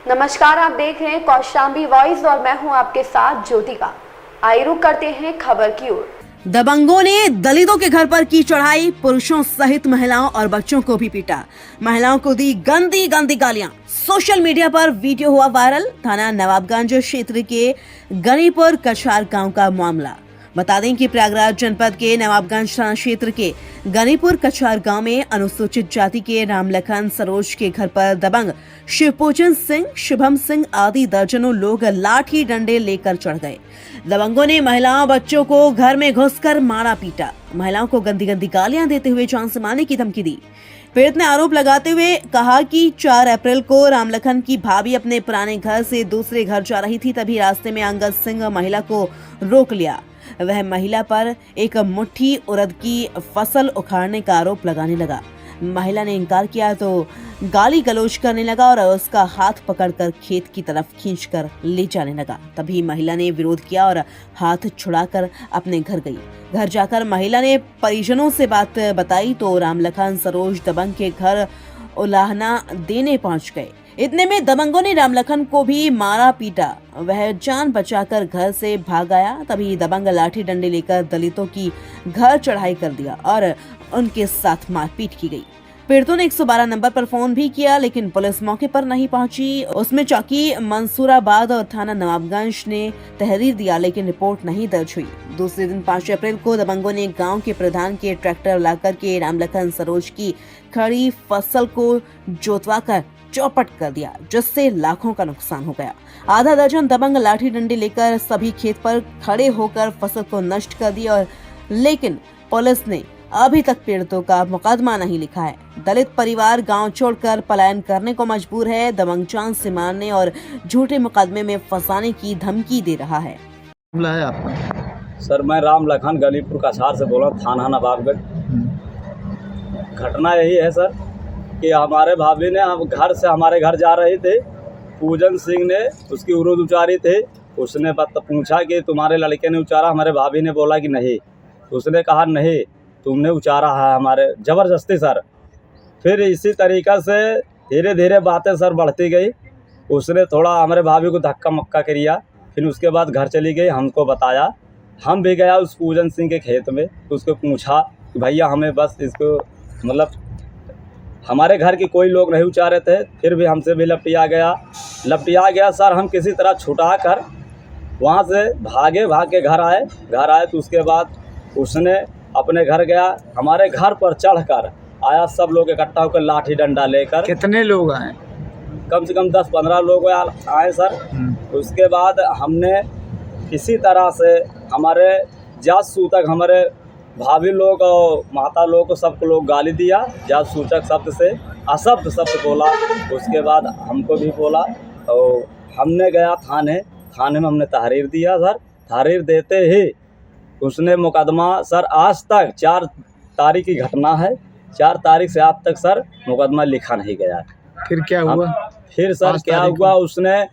नमस्कार, आप देख रहे हैं कौशाम्बी वॉइस और मैं हूं आपके साथ ज्योतिका। आइए रुक करते हैं खबर की ओर। दबंगों ने दलितों के घर पर की चढ़ाई, पुरुषों सहित महिलाओं और बच्चों को भी पीटा, महिलाओं को दी गंदी गंदी गालियां। सोशल मीडिया पर वीडियो हुआ वायरल। थाना नवाबगंज क्षेत्र के गनीपुर कछार गांव का मामला। बता दें कि प्रयागराज जनपद के नवाबगंज थाना क्षेत्र के गनीपुर कछार गांव में अनुसूचित जाति के रामलखन सरोज के घर पर दबंग शिवपूजन सिंह, शुभम सिंह आदि दर्जनों लोग लाठी डंडे लेकर चढ़ गए। दबंगों ने महिलाओं बच्चों को घर में घुसकर मारा पीटा, महिलाओं को गंदी गंदी गालियां देते हुए जान से मारने की धमकी दी। पीड़ित ने आरोप लगाते हुए कहा कि 4 अप्रैल को रामलखन की भाभी अपने पुराने घर से दूसरे घर जा रही थी, तभी रास्ते में अंगद सिंह महिला को रोक लिया। वह महिला पर एक मुट्ठी उड़द की फसल उखाड़ने का आरोप लगाने लगा। महिला ने इनकार किया तो गाली गलौज करने लगा और उसका हाथ पकड़कर खेत की तरफ खींचकर ले जाने लगा। तभी महिला ने विरोध किया और हाथ छुड़ाकर अपने घर गई। घर जाकर महिला ने परिजनों से बात बताई तो रामलखन सरोज दबंग के घर उलाहना देने पहुंच गए। इतने में दबंगों ने रामलखन को भी मारा पीटा। वह जान बचाकर घर से भाग आया। तभी दबंग लाठी डंडे लेकर दलितों की घर चढ़ाई कर दिया और उनके साथ मारपीट की गई। पीड़ितों ने 112 नंबर पर फोन भी किया, लेकिन पुलिस मौके पर नहीं पहुंची। उसमें चौकी मंसूराबाद और थाना नवाबगंज ने तहरीर दिया, लेकिन रिपोर्ट नहीं दर्ज हुई। दूसरे दिन 5 अप्रैल को दबंगों ने गांव के प्रधान के ट्रैक्टर लाकर के रामलखन सरोज की खड़ी फसल को जोतवाकर चौपट कर दिया, जिससे लाखों का नुकसान हो गया। आधा दर्जन दबंग लाठी डंडे लेकर सभी खेत पर खड़े होकर फसल को नष्ट कर दिया, और लेकिन पुलिस ने अभी तक पीड़ितों का मुकदमा नहीं लिखा है। दलित परिवार गांव छोड़कर पलायन करने को मजबूर है। दबंग जान से मारने और झूठे मुकदमे में फंसाने की धमकी दे रहा है। सर, मैं रामलखन गनीपुर कछार से बोल रहा हूँ, थाना नवाबगंज। घटना यही है सर कि हमारे भाभी ने हम घर से हमारे घर जा रहे थे। पूजन सिंह ने उसकी उर्द उचारी थी। उसने पूछा कि तुम्हारे लड़के ने उचारा। हमारे भाभी ने बोला कि नहीं। उसने कहा नहीं, तुमने उचारा है हमारे, ज़बरदस्ती सर। फिर इसी तरीक़ा से धीरे धीरे बातें सर बढ़ती गई। उसने थोड़ा हमारे भाभी को धक्का मक्का किया। फिर उसके बाद घर चली गई, हमको बताया। हम भी गया उस पूजन सिंह के खेत में, उसको पूछा कि भैया हमें बस इसको मतलब हमारे घर के कोई लोग नहीं उचारे थे। फिर भी हमसे भी लपटिया गया सर। हम किसी तरह छुटा कर वहाँ से भाग के घर आए तो उसके बाद उसने अपने घर गया। हमारे घर पर चढ़कर आया, सब लोग इकट्ठा होकर लाठी डंडा लेकर। कितने लोग आए? कम से कम 10-15 लोग आए सर। उसके बाद हमने किसी तरह से हमारे जात सूचक हमारे भाभी लोग और माता लोग को सबको लोग गाली दिया, जात सूचक शब्द से अशब्द शब्द बोला। उसके बाद हमको भी बोला और हमने गया थाने में हमने तहरीर दिया सर। तहरीर देते ही उसने मुकदमा सर, आज तक 4 तारीख की घटना है, 4 तारीख से आज तक सर मुकदमा लिखा नहीं गया। फिर क्या हुआ? फिर सर क्या हुआ, उसने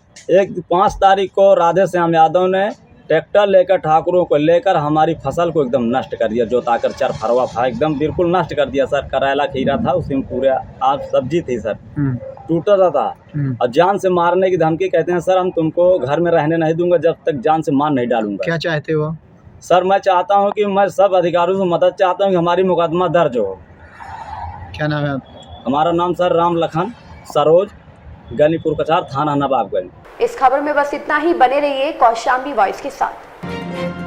5 तारीख को राधे श्याम यादव ने ट्रैक्टर लेकर ठाकुरों को लेकर हमारी फसल को एकदम नष्ट कर दिया। जोताकर चरफरवा था, एकदम बिल्कुल नष्ट कर दिया सर। करेला खीरा था, उसमें पूरे आप सब्जी थी सर, टूटा था। और जान से मारने की धमकी। कहते हैं सर हम तुमको घर में रहने नहीं दूंगा जब तक जान से मार नहीं डालूंगा। क्या चाहते हो सर? मैं चाहता हूं कि मैं सब अधिकारियों से मदद चाहता हूं कि हमारी मुकदमा दर्ज हो। क्या नाम है आपका? हमारा नाम सर रामलखन सरोज, गनीपुर कछार, थाना नवाबगंज। इस खबर में बस इतना ही। बने रहिए कौशाम्बी वॉइस के साथ।